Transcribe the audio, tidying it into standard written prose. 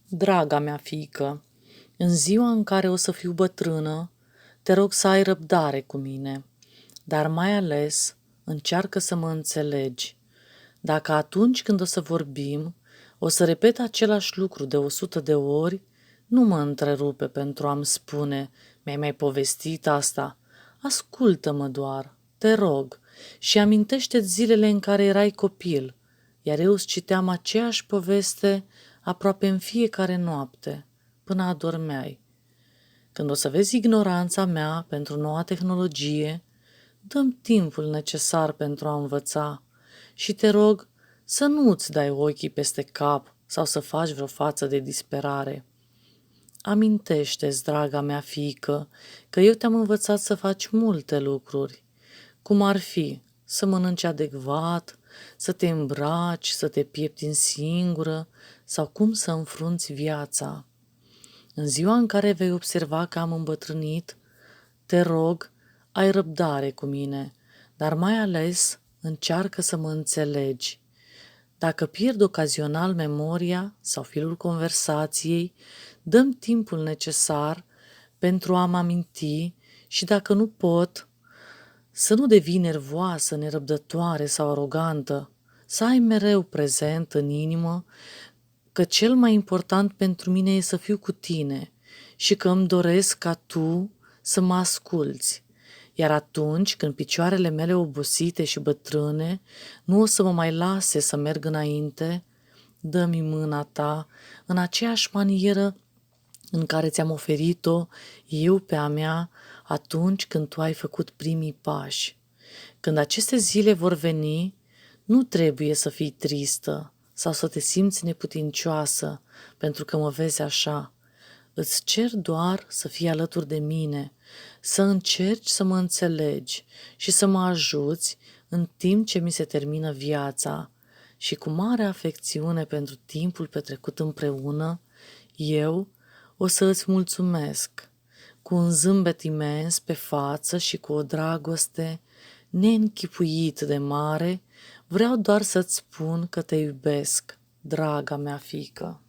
Draga mea fiică, în ziua în care o să fiu bătrână, te rog să ai răbdare cu mine, dar mai ales încearcă să mă înțelegi. Dacă atunci când o să vorbim, o să repet același lucru de 100 de ori, nu mă întrerupe pentru a-mi spune, mi-ai mai povestit asta? Ascultă-mă doar, te rog, și amintește-ți zilele în care erai copil, iar eu îți citeam aceeași poveste aproape în fiecare noapte, până adormeai. Când o să vezi ignoranța mea pentru noua tehnologie, dă-mi timpul necesar pentru a învăța și te rog să nu îți dai ochii peste cap sau să faci vreo față de disperare. Amintește-ți, draga mea fiică, că eu te-am învățat să faci multe lucruri, cum ar fi să mănânci adecvat, să te îmbraci, să te pieptini singură sau cum să înfrunți viața. În ziua în care vei observa că am îmbătrânit, te rog, ai răbdare cu mine, dar mai ales încearcă să mă înțelegi. Dacă pierd ocazional memoria sau filul conversației, dă-mi timpul necesar pentru a mă aminti și dacă nu pot, să nu devii nervoasă, nerăbdătoare sau arogantă, să ai mereu prezent în inimă că cel mai important pentru mine e să fiu cu tine și că îmi doresc ca tu să mă asculți. Iar atunci când picioarele mele obosite și bătrâne nu o să mă mai lase să merg înainte, dă-mi mâna ta în aceeași manieră în care ți-am oferit-o eu pe a mea atunci când tu ai făcut primii pași. Când aceste zile vor veni, nu trebuie să fii tristă sau să te simți neputincioasă pentru că mă vezi așa. Îți cer doar să fii alături de mine, să încerci să mă înțelegi și să mă ajuți în timp ce mi se termină viața. Și cu mare afecțiune pentru timpul petrecut împreună, eu o să îți mulțumesc cu un zâmbet imens pe față și cu o dragoste neînchipuit de mare. Vreau doar să-ți spun că te iubesc, draga mea fiică.